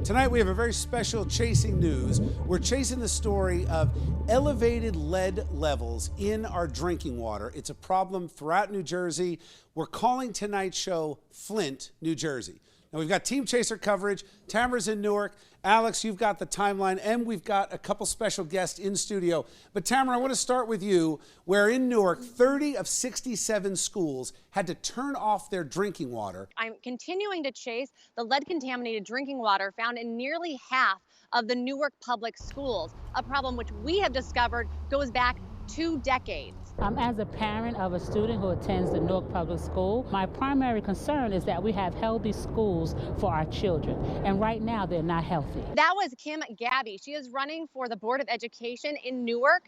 Tonight we have a very special Chasing News. We're chasing the story of elevated lead levels in our drinking water. It's a problem throughout New Jersey. We're calling tonight's show Flint, New Jersey. Now we've got Team Chaser coverage. Tamara's in Newark. Alex, you've got the timeline, and we've got a couple special guests in studio. But Tamara, I want to start with you, where in Newark, 30 of 67 schools had to turn off their drinking water. I'm continuing to chase the lead-contaminated drinking water found in nearly half of the Newark public schools, a problem which we have discovered goes back 2 decades. As a parent of a student who attends the Newark Public School, my primary concern is that we have healthy schools for our children, and right now they're not healthy. That was Kim Gaddy. She is running for the Board of Education in Newark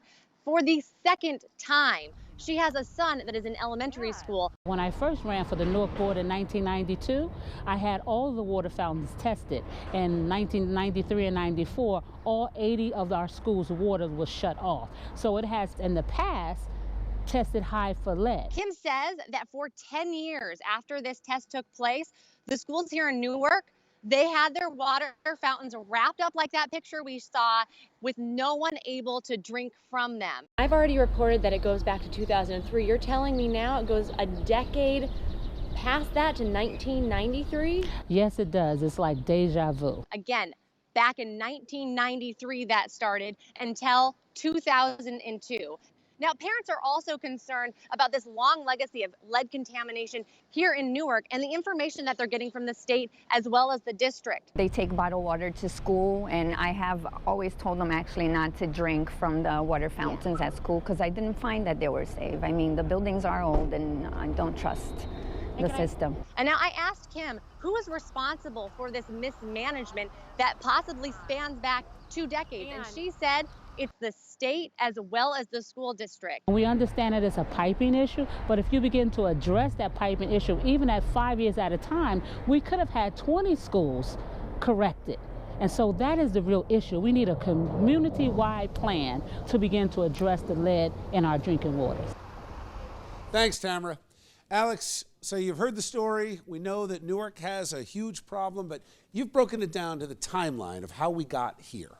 for the second time. She has a son that is in elementary school. When I first ran for the Newark Board in 1992, I had all the water fountains tested. In 1993 and 94, all 80 of our schools' water was shut off. So it has, in the past, tested high for lead. Kim says that for 10 years after this test took place, the schools here in Newark, they had their water fountains wrapped up like that picture we saw, with no one able to drink from them. I've already reported that it goes back to 2003. You're telling me now it goes a decade past that to 1993? Yes, it does. It's like deja vu. Again, back in 1993 that started until 2002. Now, parents are also concerned about this long legacy of lead contamination here in Newark and the information that they're getting from the state as well as the district. They take bottled water to school, and I have always told them actually not to drink from the water fountains at school because I didn't find that they were safe. I mean, the buildings are old and I don't trust the system. And now I asked Kim, who is responsible for this mismanagement that possibly spans back 2 decades? And she said it's the state as well as the school district. We understand that it's a piping issue, but if you begin to address that piping issue, even at 5 years at a time, we could have had 20 schools corrected. And so that is the real issue. We need a community-wide plan to begin to address the lead in our drinking waters. Thanks, Tamara. Alex, so you've heard the story. We know that Newark has a huge problem, but you've broken it down to the timeline of how we got here.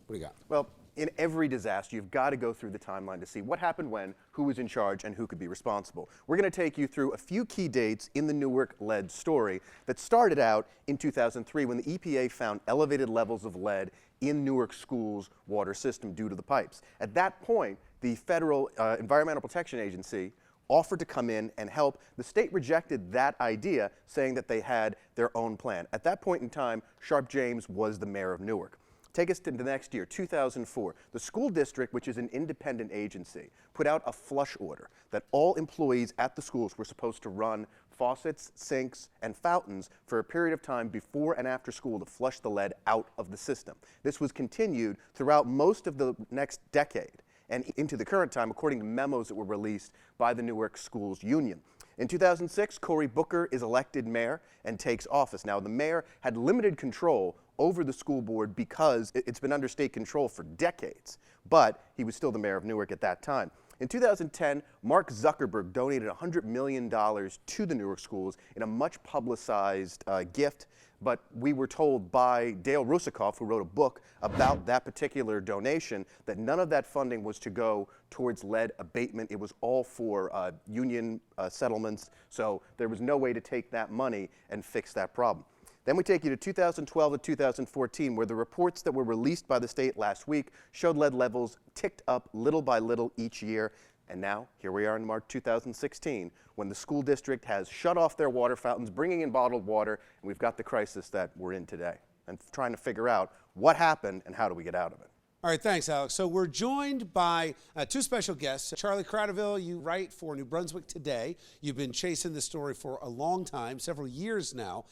What do you got? Well, in every disaster, you've got to go through the timeline to see what happened when, who was in charge, and who could be responsible. We're going to take you through a few key dates in the Newark lead story that started out in 2003 when the EPA found elevated levels of lead in Newark schools' water system due to the pipes. At that point, the Federal Environmental Protection Agency offered to come in and help. The state rejected that idea, saying that they had their own plan. At that point in time, Sharp James was the mayor of Newark. Take us to the next year, 2004. The school district, which is an independent agency, put out a flush order that all employees at the schools were supposed to run faucets, sinks, and fountains for a period of time before and after school to flush the lead out of the system. This was continued throughout most of the next decade and into the current time, according to memos that were released by the Newark Schools Union. In 2006, Cory Booker is elected mayor and takes office. Now, the mayor had limited control over the school board because it's been under state control for decades, but he was still the mayor of Newark at that time. In 2010, Mark Zuckerberg donated $100 million to the Newark schools in a much publicized gift, but we were told by Dale Rusikoff, who wrote a book about that particular donation, that none of that funding was to go towards lead abatement. It was all for union settlements, so there was no way to take that money and fix that problem. Then we take you to 2012 to 2014, where the reports that were released by the state last week showed lead levels ticked up little by little each year. And now, here we are in March 2016, when the school district has shut off their water fountains, bringing in bottled water, and we've got the crisis that we're in today, and trying to figure out what happened and how do we get out of it. All right, thanks, Alex. So we're joined by 2 special guests. Charlie Cradaville, you write for New Brunswick Today. You've been chasing this story for a long time, several years now,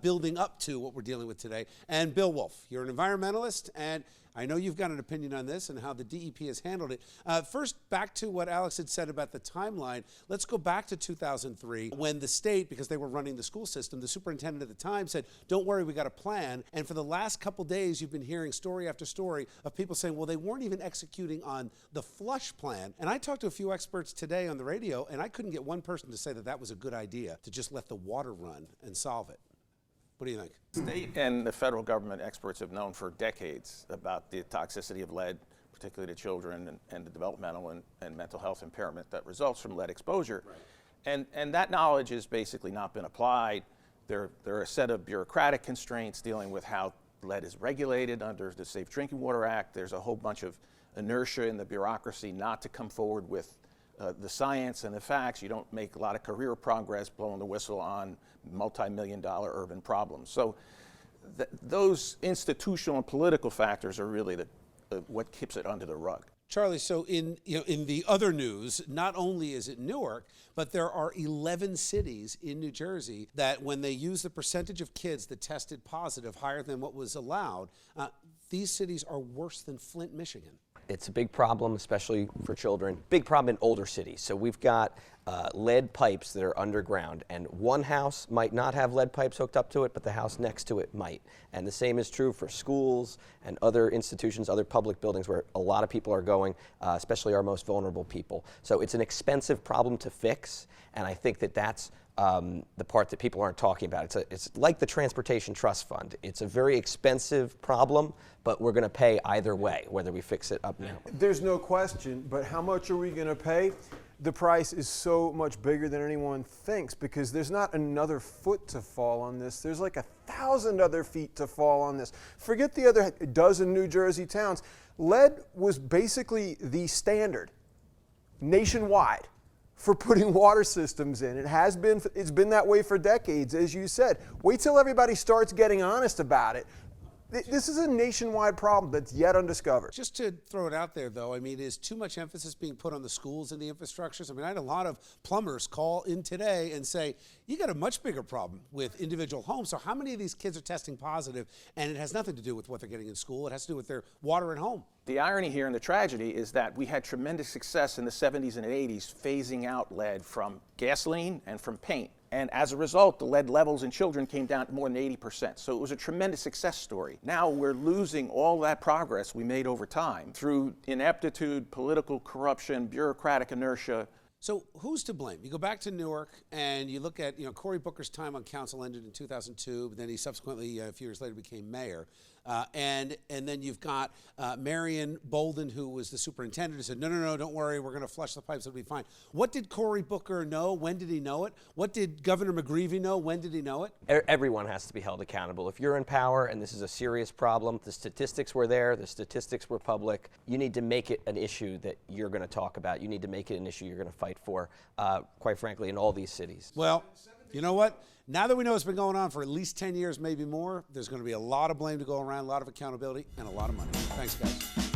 building up to what we're dealing with today. And Bill Wolf, you're an environmentalist, and I know you've got an opinion on this and how the DEP has handled it. First, back to what Alex had said about the timeline. Let's go back to 2003 when the state, because they were running the school system, the superintendent at the time said, don't worry, we got a plan. And for the last couple days, you've been hearing story after story of people saying, well, they weren't even executing on the flush plan. And I talked to a few experts today on the radio, and I couldn't get one person to say that that was a good idea to just let the water run and solve it. What do you think? State and the federal government experts have known for decades about the toxicity of lead, particularly to children, and the developmental and mental health impairment that results from lead exposure. Right. And that knowledge has basically not been applied. There are a set of bureaucratic constraints dealing with how lead is regulated under the Safe Drinking Water Act. There's a whole bunch of inertia in the bureaucracy not to come forward with the science and the facts. You don't make a lot of career progress blowing the whistle on multi-million-dollar urban problems. So those institutional and political factors are really what keeps it under the rug. Charlie, so in the other news, not only is it Newark, but there are 11 cities in New Jersey that when they use the percentage of kids that tested positive higher than what was allowed, these cities are worse than Flint, Michigan. It's a big problem, especially for children. Big problem in older cities. So we've got lead pipes that are underground, and one house might not have lead pipes hooked up to it, but the house next to it might. And the same is true for schools and other institutions, other public buildings where a lot of people are going, especially our most vulnerable people. So it's an expensive problem to fix, and I think that that's the part that people aren't talking about. It's like the Transportation Trust Fund. It's a very expensive problem, but we're going to pay either way, whether we fix it up now. There's no question, but how much are we going to pay? The price is so much bigger than anyone thinks, because there's not another foot to fall on this. There's like 1,000 other feet to fall on this. Forget the other dozen New Jersey towns. Lead was basically the standard nationwide for putting water systems in. It's been that way for decades, as you said. Wait till everybody starts getting honest about it. This is a nationwide problem that's yet undiscovered. Just to throw it out there, though, I mean, is too much emphasis being put on the schools and the infrastructures? I mean, I had a lot of plumbers call in today and say, you got a much bigger problem with individual homes. So how many of these kids are testing positive? And it has nothing to do with what they're getting in school. It has to do with their water at home. The irony here and the tragedy is that we had tremendous success in the 70s and 80s phasing out lead from gasoline and from paint. And as a result, the lead levels in children came down to more than 80%. So it was a tremendous success story. Now we're losing all that progress we made over time through ineptitude, political corruption, bureaucratic inertia. So who's to blame? You go back to Newark and you look at, Cory Booker's time on council ended in 2002, but then he subsequently, a few years later, became mayor. And then you've got Marion Bolden, who was the superintendent, who said, no, don't worry, we're going to flush the pipes, it'll be fine. What did Cory Booker know? When did he know it? What did Governor McGreevey know? When did he know it? Everyone has to be held accountable. If you're in power and this is a serious problem, the statistics were there, the statistics were public, you need to make it an issue that you're going to talk about. You need to make it an issue you're going to fight for, quite frankly, in all these cities. Well, you know what? Now that we know it's been going on for at least 10 years, maybe more, there's going to be a lot of blame to go around, a lot of accountability, and a lot of money. Thanks, guys.